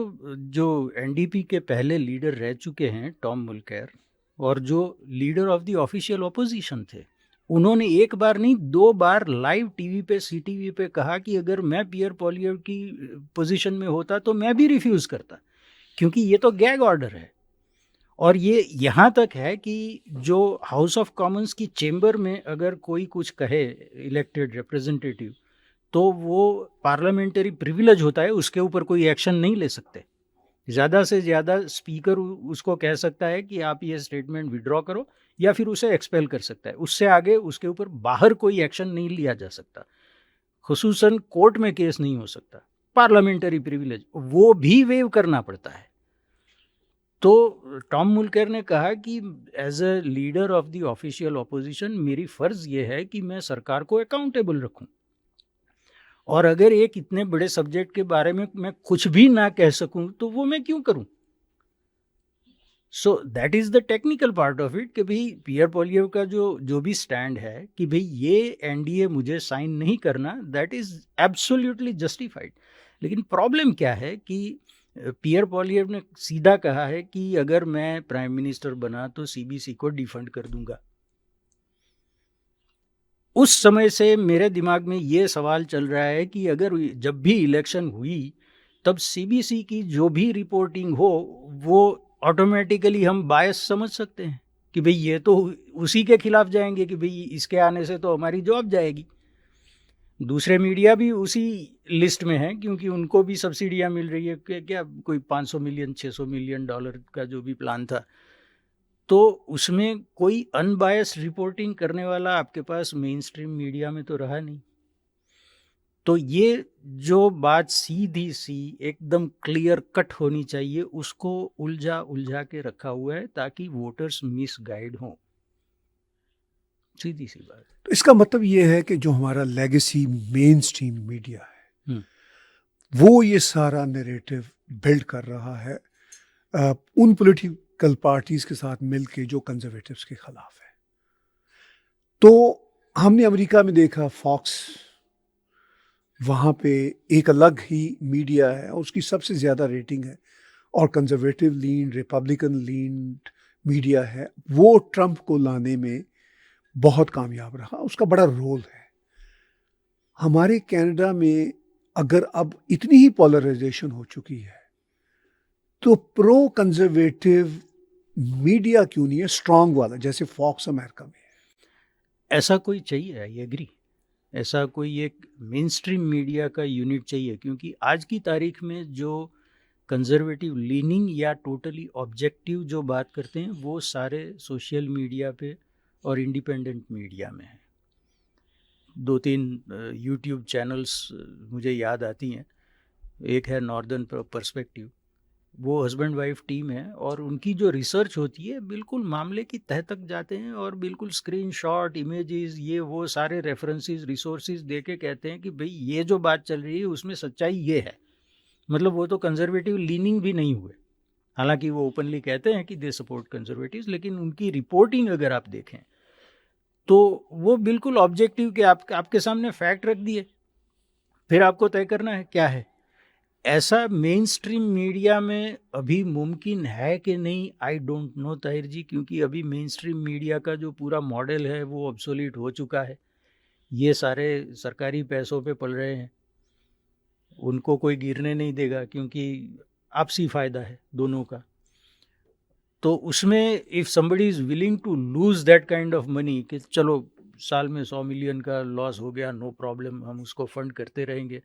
जो एनडीपी के पहले लीडर रह चुके हैं टॉम मुल्केर, और जो leader of the official opposition थे, उन्होंने एक बार नहीं 2 बार लाइव टीवी पे, सीटीवी पे कहा कि अगर मैं पियर पोलियर की पोजीशन में होता तो मैं भी रिफ्यूज़ करता, क्योंकि ये तो गैग ऑर्डर है। और ये यहाँ तक है कि जो हाउस ऑफ कॉमन्स की चेंबर में अगर कोई कुछ कहे इलेक्टेड रिप्रेजेंटेटिव, तो वो पार्लियामेंटरी प्रिविलेज होता है, उसके ऊपर कोई एक्शन नहीं ले सकते। ज़्यादा से ज़्यादा स्पीकर उसको कह सकता है कि आप ये स्टेटमेंट विड्रॉ करो, या फिर उसे एक्सपेल कर सकता है। उससे आगे उसके ऊपर बाहर कोई एक्शन नहीं लिया जा सकता, खुसूसन कोर्ट में केस नहीं हो सकता। पार्लियामेंटरी प्रिविलेज वो भी वेव करना पड़ता है। तो टॉम मुल्केर ने कहा कि as a leader of the official opposition मेरी फ़र्ज़ ये है कि मैं सरकार को अकाउंटेबल रखूं, और अगर एक इतने बड़े सब्जेक्ट के बारे में मैं कुछ भी ना कह सकूं तो वो मैं क्यों करूं। So that is the technical part of it, कि भाई पियर पोलियो का जो भी स्टैंड है कि भाई ये एनडीए मुझे साइन नहीं करना, दैट इज़ एब्सोल्युटली जस्टिफाइड। लेकिन प्रॉब्लम क्या है कि पियर पोलियो ने सीधा कहा है कि अगर मैं प्राइम मिनिस्टर बना तो सीबीसी को डिफंड कर दूंगा। उस समय से मेरे दिमाग में ये सवाल चल रहा है कि अगर जब भी इलेक्शन हुई तब सीबीसी की जो भी रिपोर्टिंग हो वो ऑटोमेटिकली हम बायस समझ सकते हैं कि भाई ये तो उसी के खिलाफ जाएंगे, कि भाई इसके आने से तो हमारी जॉब जाएगी। दूसरे मीडिया भी उसी लिस्ट में हैं, क्योंकि उनको भी सब्सिडियां मिल रही है, क्या कोई 500 मिलियन 600 मिलियन डॉलर का जो भी प्लान था, तो उसमें कोई अनबायस रिपोर्टिंग करने वाला आपके पास मेन स्ट्रीम मीडिया में तो रहा नहीं। तो ये जो बात सीधी सी एकदम क्लियर कट होनी चाहिए, उसको उलझा उलझा के रखा हुआ है ताकि वोटर्स मिसगाइड हों। सीधी सी बात। तो इसका मतलब ये है कि जो हमारा लेगेसी मेन स्ट्रीम मीडिया है वो ये सारा नैरेटिव बिल्ड कर रहा है उन पॉलिटिकल पार्टीज के साथ मिलके जो कंजर्वेटिव्स के खिलाफ है। तो हमने अमेरिका में देखा फॉक्स, वहाँ पे एक अलग ही मीडिया है, उसकी सबसे ज़्यादा रेटिंग है, और कंजर्वेटिव लीन रिपब्लिकन लीन मीडिया है, वो ट्रंप को लाने में बहुत कामयाब रहा, उसका बड़ा रोल है। हमारे कनाडा में अगर अब इतनी ही पोलराइजेशन हो चुकी है तो प्रो कंजर्वेटिव मीडिया क्यों नहीं है स्ट्रांग वाला, जैसे फॉक्स अमेरिका में है? ऐसा कोई चाहिए, आई एग्री, ऐसा कोई एक मेन स्ट्रीम मीडिया का यूनिट चाहिए, क्योंकि आज की तारीख में जो कंजर्वेटिव लीनिंग या टोटली ऑब्जेक्टिव जो बात करते हैं वो सारे सोशल मीडिया पे और इंडिपेंडेंट मीडिया में है। 2-3 यूट्यूब चैनल्स मुझे याद आती हैं। एक है नॉर्दर्न पर्सपेक्टिव, वो हस्बैंड वाइफ टीम है, और उनकी जो रिसर्च होती है बिल्कुल मामले की तह तक जाते हैं, और बिल्कुल स्क्रीनशॉट, इमेजेस, ये वो सारे रेफरेंसेस, रिसोर्सेज दे के कहते हैं कि भाई ये जो बात चल रही है उसमें सच्चाई ये है। मतलब वो तो कंजर्वेटिव लीनिंग भी नहीं हुए, हालांकि वो ओपनली कहते हैं कि दे सपोर्ट कंजर्वेटिव्स, लेकिन उनकी रिपोर्टिंग अगर आप देखें तो वो बिल्कुल ऑब्जेक्टिव के आपके सामने फैक्ट रख दिए, फिर आपको तय करना है क्या है। ऐसा मेन स्ट्रीम मीडिया में अभी मुमकिन है कि नहीं, I don't know Tahir ji, क्योंकि अभी मेन स्ट्रीम मीडिया का जो पूरा मॉडल है वो ऑब्सोलीट हो चुका है। ये सारे सरकारी पैसों पे पल रहे हैं, उनको कोई गिरने नहीं देगा, क्योंकि आपसी फ़ायदा है दोनों का। तो उसमें if somebody is willing to lose that kind of money, कि चलो साल में 100 मिलियन का लॉस हो गया, नो प्रॉब्लम, हम उसको फंड करते रहेंगे,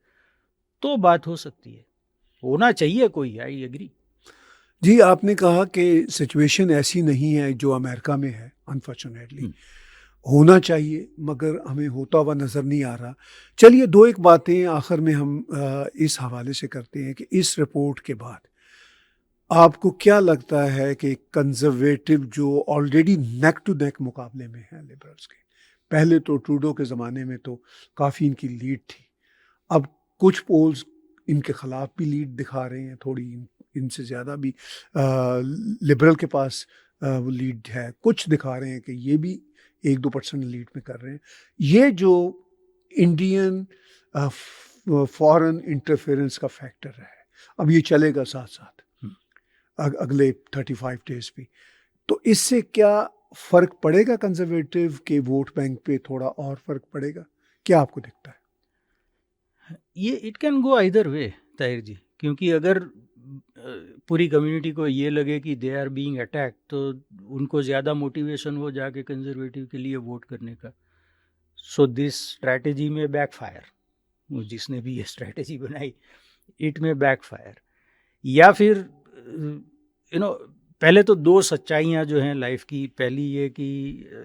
तो बात हो सकती है। होना चाहिए कोई, आई एग्री। जी, आपने कहा कि सिचुएशन ऐसी नहीं है जो अमेरिका में है, अनफॉर्चुनेटली होना चाहिए, मगर हमें होता हुआ नज़र नहीं आ रहा। चलिए 2-1 बातें आखिर में हम इस हवाले से करते हैं कि इस रिपोर्ट के बाद आपको क्या लगता है कि कंजर्वेटिव जो ऑलरेडी नेक टू नेक मुकाबले में हैं लिबरल्स के, पहले तो ट्रूडो के ज़माने में तो काफ़ी इनकी लीड थी। अब कुछ पोल्स इनके ख़िलाफ़ भी लीड दिखा रहे हैं, थोड़ी इनसे ज़्यादा भी लिबरल के पास वो लीड है। कुछ दिखा रहे हैं कि ये भी 1-2% लीड में कर रहे हैं। ये जो इंडियन फॉरेन इंटरफेरेंस का फैक्टर है, अब ये चलेगा साथ-साथ अगले 35 डेज़ भी। तो इससे क्या फ़र्क पड़ेगा कंज़र्वेटिव के वोट बैंक पे, थोड़ा और फ़र्क पड़ेगा? क्या आपको दिखता है? ये it can go either way Tahir ji, क्योंकि अगर पूरी कम्युनिटी को ये लगे कि दे आर बीइंग अटैक, तो उनको ज़्यादा मोटिवेशन हो जाके कंजर्वेटिव के लिए वोट करने का। सो दिस स्ट्रैटेजी में बैकफायर, जिसने भी ये स्ट्रैटेजी बनाई, इट में बैकफायर। या फिर पहले तो दो सच्चाइयाँ जो हैं लाइफ की, पहली ये कि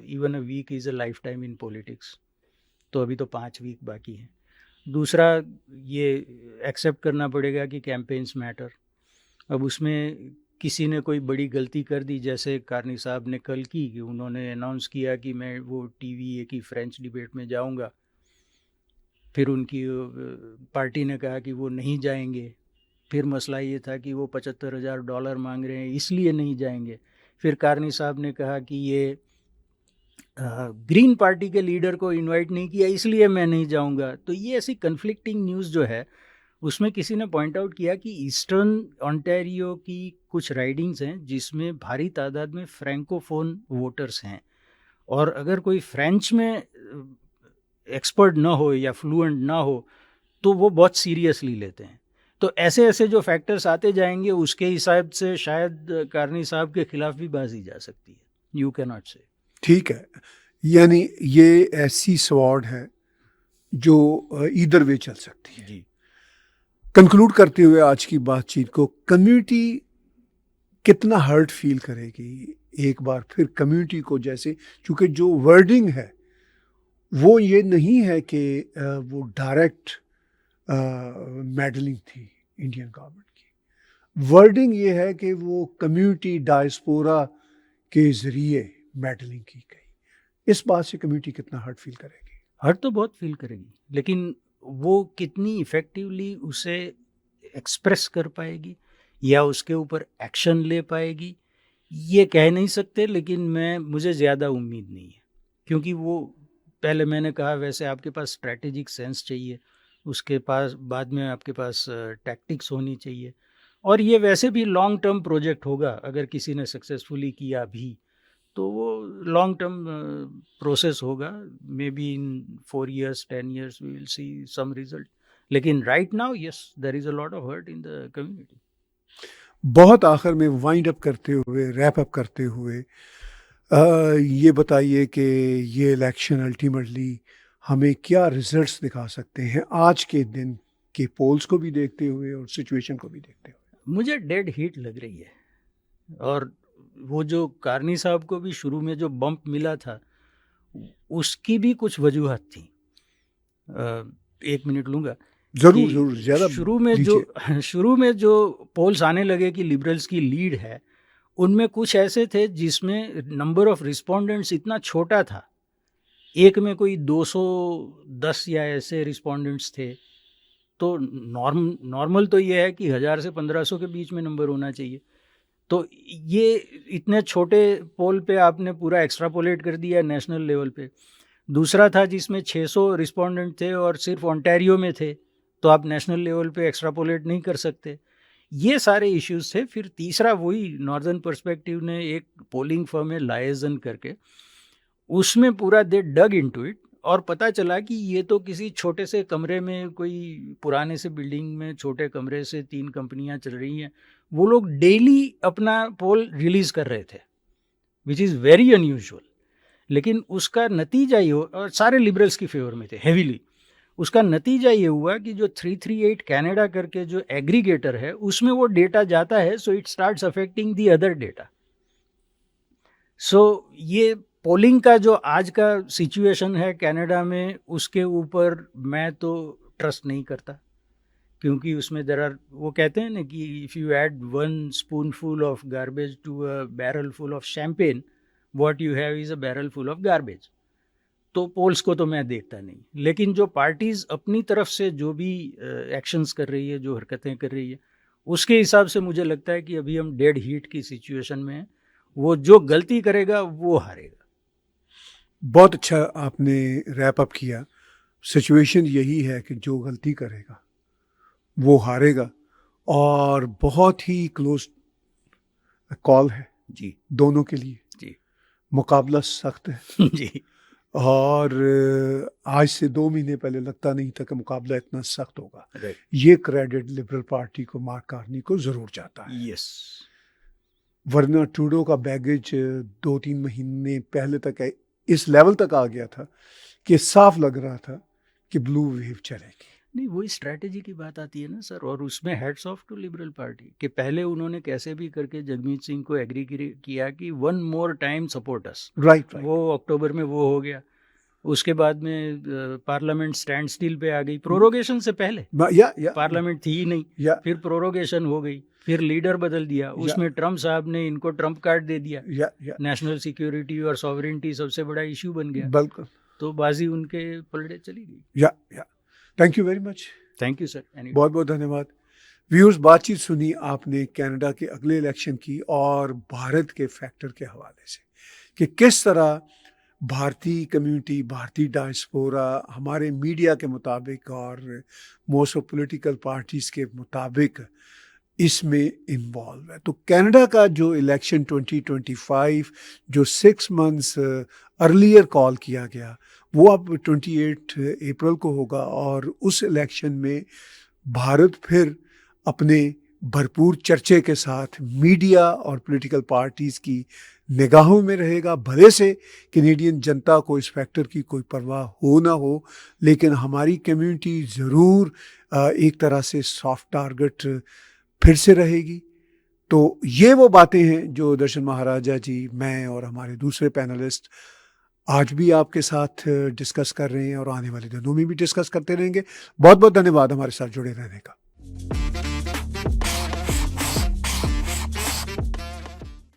even a week is a lifetime in politics, तो अभी तो 5 वीक बाकी हैं। दूसरा ये एक्सेप्ट करना पड़ेगा कि कैंपेन्स मैटर। अब उसमें किसी ने कोई बड़ी गलती कर दी, जैसे कारनी साहब ने कल की कि उन्होंने अनाउंस किया कि मैं वो टीवीए की फ्रेंच डिबेट में जाऊंगा, फिर उनकी पार्टी ने कहा कि वो नहीं जाएंगे, फिर मसला ये था कि वो $75,000 मांग रहे हैं इसलिए नहीं जाएंगे, फिर कारनी साहब ने कहा कि ये ग्रीन पार्टी के लीडर को इनवाइट नहीं किया इसलिए मैं नहीं जाऊंगा। तो ये ऐसी कन्फ्लिक्टिंग न्यूज़ जो है, उसमें किसी ने पॉइंट आउट किया कि ईस्टर्न ऑन्टेरियो की कुछ राइडिंग्स हैं जिसमें भारी तादाद में फ्रैंकोफोन वोटर्स हैं, और अगर कोई फ्रेंच में एक्सपर्ट ना हो या फ्लुएंट ना हो तो वो बहुत सीरियसली लेते हैं। तो ऐसे ऐसे जो फैक्टर्स आते जाएंगे, उसके हिसाब से शायद कारनी साहब के खिलाफ भी बाजी जा सकती है। यू कैन नॉट से। ठीक है, यानी ये ऐसी स्वॉर्ड है जो ईदर वे चल सकती है जी। कंक्लूड करते हुए आज की बातचीत को, कम्युनिटी कितना हर्ट फील करेगी एक बार फिर कम्युनिटी को, जैसे चूंकि जो वर्डिंग है वो ये नहीं है कि वो डायरेक्ट मेडलिंग थी इंडियन गवर्नमेंट की, वर्डिंग ये है कि वो कम्युनिटी डायस्पोरा के ज़रिए मेडलिंग की गई। इस बात से कम्युनिटी कितना हर्ट फील करेगी? हर्ट तो बहुत फील करेगी, लेकिन वो कितनी इफ़ेक्टिवली उसे एक्सप्रेस कर पाएगी या उसके ऊपर एक्शन ले पाएगी, ये कह नहीं सकते। लेकिन मुझे ज़्यादा उम्मीद नहीं है, क्योंकि वो पहले मैंने कहा, वैसे आपके पास स्ट्रैटेजिक सेंस चाहिए, उसके पास बाद में आपके पास टैक्टिक्स होनी चाहिए, और ये वैसे भी लॉन्ग टर्म प्रोजेक्ट होगा। अगर किसी ने सक्सेसफुली किया भी तो वो लॉन्ग टर्म प्रोसेस होगा। Maybe in 4 years 10 years we will see some result, लेकिन right now yes, there is a lot of hurt in the community. बहुत आखिर में वाइंड अप करते हुए, रैप अप करते हुए, ये बताइए कि ये इलेक्शन अल्टीमेटली हमें क्या रिजल्ट्स दिखा सकते हैं आज के दिन के पोल्स को भी देखते हुए और सिचुएशन को भी देखते हुए? मुझे डेड हीट लग रही है, और वो जो कारनी साहब को भी शुरू में जो बम्प मिला था, उसकी भी कुछ वजूहत थी। 1 मिनट लूँगा। ज़रूर ज़रूर, ज़्यादा शुरू में जो पोल्स आने लगे कि लिबरल्स की लीड है, उनमें कुछ ऐसे थे जिसमें नंबर ऑफ रिस्पोंडेंट्स इतना छोटा था, एक में कोई 210 या ऐसे रिस्पोंडेंट्स थे। तो नॉर्मल तो ये है कि 1000 से 1500 के बीच में नंबर होना चाहिए। तो ये इतने छोटे पोल पे आपने पूरा एक्स्ट्रापोलेट कर दिया नेशनल लेवल पे। दूसरा था जिसमें 600 रिस्पोंडेंट थे और सिर्फ ओंटारियो में थे, तो आप नेशनल लेवल पे एक्स्ट्रापोलेट नहीं कर सकते। ये सारे इश्यूज थे। फिर तीसरा वही नॉर्दर्न पर्सपेक्टिव ने एक पोलिंग फर्म है लायजन करके, उसमें पूरा दे डग इनटू इट, और पता चला कि ये तो किसी छोटे से कमरे में, कोई पुराने से बिल्डिंग में छोटे कमरे से 3 कंपनियां चल रही हैं। वो लोग डेली अपना पोल रिलीज कर रहे थे, विच इज़ वेरी अनयूजुअल। लेकिन उसका नतीजा ये, और सारे लिबरल्स की फेवर में थे हेवीली, उसका नतीजा ये हुआ कि जो 338 कनाडा करके जो एग्रीगेटर है, उसमें वो डेटा जाता है, so it starts affecting the other data. So ये पोलिंग का जो आज का सिचुएशन है कनाडा में, उसके ऊपर मैं तो ट्रस्ट नहीं करता, क्योंकि उसमें वो कहते हैं ना कि if you add 1 spoonful of garbage to a barrel full of champagne, what you have is a barrel full of garbage. तो पोल्स को तो मैं देखता नहीं, लेकिन जो पार्टीज अपनी तरफ से जो भी एक्शंस कर रही है, जो हरकतें कर रही है, उसके हिसाब से मुझे लगता है कि अभी हम डेड हीट की सिचुएशन में हैं। वो जो गलती करेगा वो हारेगा। बहुत अच्छा आपने रैप अप किया। सिचुएशन यही है कि जो गलती करेगा वो हारेगा, और बहुत ही क्लोज कॉल है जी दोनों के लिए। जी मुकाबला सख्त है, जी और आज से 2 महीने पहले लगता नहीं था कि मुकाबला इतना सख्त होगा। राइट। ये क्रेडिट लिबरल पार्टी को, मार्क कार्नी को ज़रूर जाता है। यस। वरना ट्रूडो का बैगेज 2-3 महीने पहले तक इस लेवल तक आ गया था कि साफ लग रहा था कि ब्लू वेव चलेगी। नहीं, वही स्ट्रैटेजी की बात आती है ना सर, और उसमें heads of two liberal party कि पहले उन्होंने कैसे भी करके जगमीत सिंह को एग्री किया कि 1 more time support us. Right. वो अक्टूबर में वो हो गया। उसके बाद में पार्लियामेंट स्टैंड स्टिल पे आ गई, प्रोरोगेशन से पहले या पार्लियामेंट थी ही नहीं, या फिर प्रोरोगेशन हो गई, फिर लीडर बदल दिया, उसमें ट्रम्प साहब ने इनको ट्रम्प कार्ड दे दिया, या नेशनल सिक्योरिटी और सॉवरेनिटी सबसे बड़ा इशू बन गया, बिल्कुल। तो बाजी उनके पलड़े चली गई। या thank you very much. Thank you sir. बहुत बहुत धन्यवाद। व्यूअर्स, बातचीत सुनी आपने कनाडा के अगले इलेक्शन की और भारत के फैक्टर के हवाले से कि किस तरह भारतीय कम्युनिटी, भारतीय डायस्पोरा हमारे मीडिया के मुताबिक और मोस्ट ऑफ पॉलिटिकल पार्टीज़ के मुताबिक इसमें इन्वॉल्व है। तो कनाडा का जो इलेक्शन 2025 जो 6 मंथ्स अर्लियर कॉल किया गया, वो अब 28 अप्रैल को होगा, और उस इलेक्शन में भारत फिर अपने भरपूर चर्चे के साथ मीडिया और पॉलिटिकल पार्टीज़ की निगाहों में रहेगा। भले से कैनेडियन जनता को इस फैक्टर की कोई परवाह हो ना हो, लेकिन हमारी कम्युनिटी ज़रूर एक तरह से सॉफ्ट टारगेट फिर से रहेगी। तो ये वो बातें हैं जो दर्शन महाराजा जी, मैं और हमारे दूसरे पैनलिस्ट आज भी आपके साथ डिस्कस कर रहे हैं और आने वाले दिनों में भी डिस्कस करते रहेंगे। बहुत बहुत धन्यवाद हमारे साथ जुड़े रहने का।